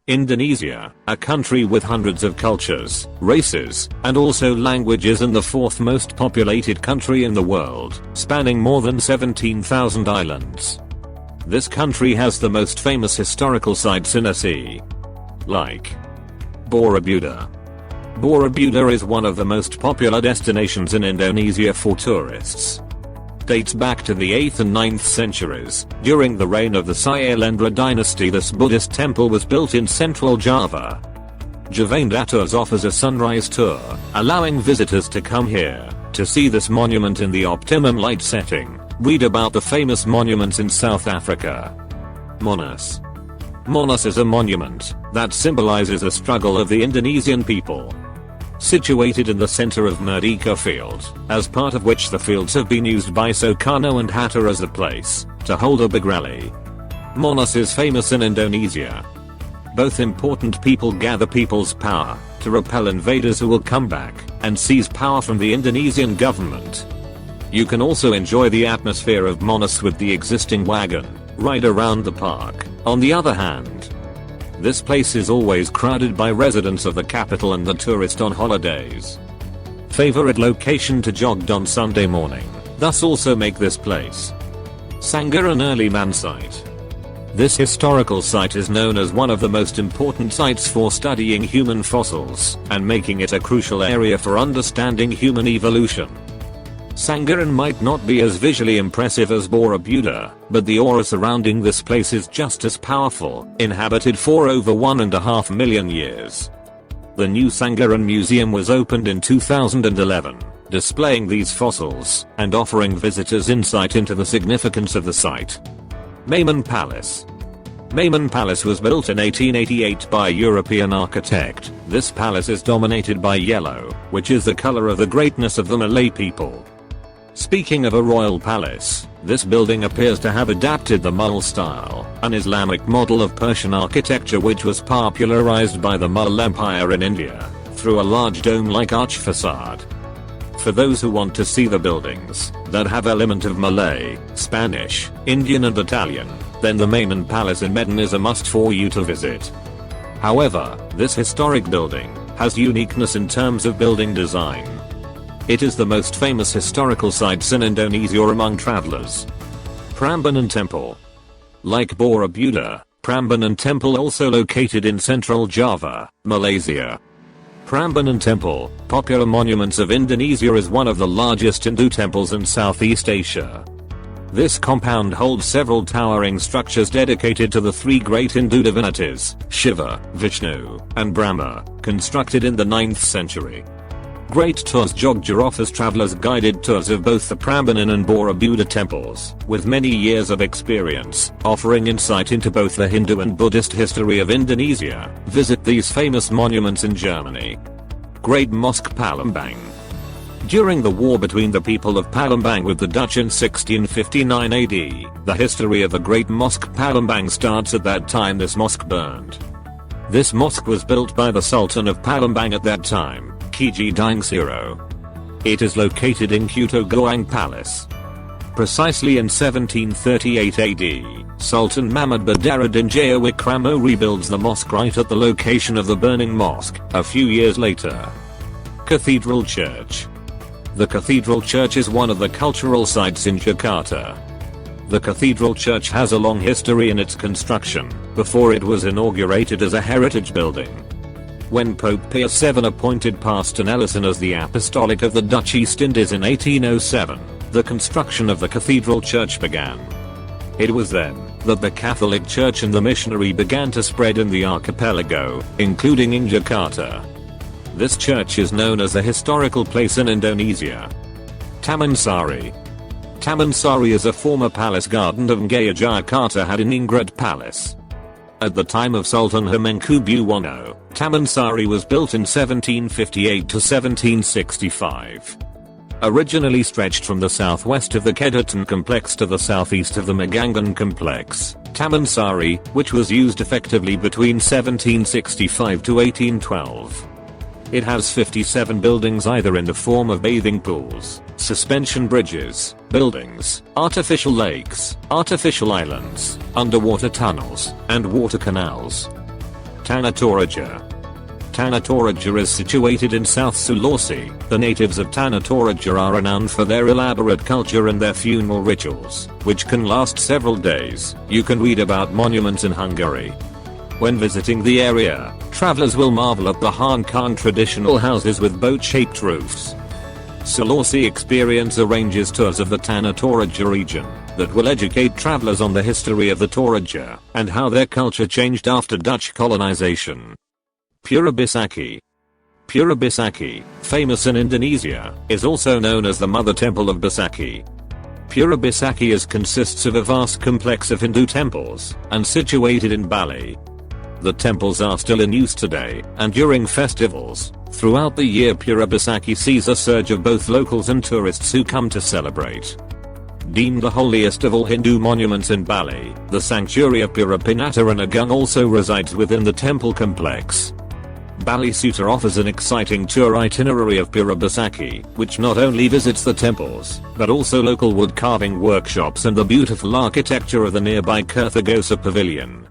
Indonesia, a country with hundreds of cultures, races, and also languages and the fourth most populated country in the world, spanning more than 17,000 islands. This country has the most famous historical sites in Asia, like Borobudur. Borobudur is one of the most popular destinations in Indonesia for tourists. Dates back to the 8th and 9th centuries. During the reign of the Sailendra dynasty, this Buddhist temple was built in central Java. Javanda Tours offers a sunrise tour, allowing visitors to come here to see this monument in the optimum light setting. Read about the famous monuments in South Africa. Monas. Monas is a monument that symbolizes the struggle of the Indonesian people. Situated in the center of Merdeka Field, as part of which the fields have been used by Sukarno and Hatta as a place to hold a big rally. Monas is famous in Indonesia. Both important people gather people's power to repel invaders who will come back and seize power from the Indonesian government. You can also enjoy the atmosphere of Monas with the existing wagon ride around the park. On the other hand, this place is always crowded by residents of the capital and the tourist on holidays. Favorite location to jog on Sunday morning, thus also make this place Sanggar, an early man site. This historical site is known as one of the most important sites for studying human fossils and making it a crucial area for understanding human evolution. Sanggaran might not be as visually impressive as Borobudur, but the aura surrounding this place is just as powerful, inhabited for over 1.5 million years. The new Sanggaran Museum was opened in 2011, displaying these fossils and offering visitors insight into the significance of the site. Maimun Palace. Maimun Palace was built in 1888 by a European architect. This palace is dominated by yellow, which is the color of the greatness of the Malay people. Speaking of a royal palace, this building appears to have adapted the Mughal style, an Islamic model of Persian architecture which was popularized by the Mughal Empire in India, through a large dome-like arch facade. For those who want to see the buildings that have element of Malay, Spanish, Indian and Italian, then the Maimun Palace in Medan is a must for you to visit. However, this historic building has uniqueness in terms of building design. It is the most famous historical sites in Indonesia among travelers. Prambanan Temple. Like Borobudur, Prambanan Temple also located in central Java, Malaysia. Prambanan Temple, popular Monuments of Indonesia, is one of the largest Hindu temples in Southeast Asia. This compound holds several towering structures dedicated to the three great Hindu divinities, Shiva, Vishnu, and Brahma, constructed in the 9th century. Great Tours Jogja offers travelers guided tours of both the Prambanan and Borobudur temples, with many years of experience, offering insight into both the Hindu and Buddhist history of Indonesia. Visit these famous monuments in Germany. Great Mosque Palembang. During the war between the people of Palembang with the Dutch in 1659 AD, the history of the Great Mosque Palembang starts. At that time this mosque burned. This mosque was built by the Sultan of Palembang at that time, Kiji Dingsiro. It is located in Kuto Goang Palace. Precisely in 1738 AD, Sultan Mahmud Badruddin Jayawikrama rebuilds the mosque right at the location of the burning mosque. A few years later. Cathedral Church. The Cathedral Church is one of the cultural sites in Jakarta. The Cathedral Church has a long history in its construction, before it was inaugurated as a heritage building. When Pope Pius VII appointed Pastor Nelson as the Apostolic of the Dutch East Indies in 1807, the construction of the Cathedral Church began. It was then that the Catholic Church and the missionary began to spread in the archipelago, including in Jakarta. This church is known as a historical place in Indonesia. Taman Sari. Taman Sari is a former palace garden of Gaya Jakarta had in Ingrid Palace. At the time of Sultan Hamengkubuwono, Taman Sari was built in 1758 to 1765. Originally stretched from the southwest of the Kedaton complex to the southeast of the Magangan complex, Taman Sari, which was used effectively between 1765 to 1812. It has 57 buildings either in the form of bathing pools, suspension bridges, buildings, artificial lakes, artificial islands, underwater tunnels, and water canals. Tanah Toraja. Tanah Toraja is situated in South Sulawesi. The natives of Tanah Toraja are renowned for their elaborate culture and their funeral rituals, which can last several days. You can read about monuments in Hungary. When visiting the area, travelers will marvel at the Hankan traditional houses with boat-shaped roofs. Sulawesi Experience arranges tours of the Tanah Toraja region that will educate travelers on the history of the Toraja and how their culture changed after Dutch colonization. Pura Besakih. Pura Besakih, famous in Indonesia, is also known as the Mother Temple of Besakih. Pura Besakih consists of a vast complex of Hindu temples and situated in Bali. The temples are still in use today, and during festivals, throughout the year Pura Besakih sees a surge of both locals and tourists who come to celebrate. Deemed the holiest of all Hindu monuments in Bali, the sanctuary of Pura Pinataran also resides within the temple complex. Bali Suta offers an exciting tour itinerary of Pura Besakih, which not only visits the temples, but also local wood carving workshops and the beautiful architecture of the nearby Kerthogosa Pavilion.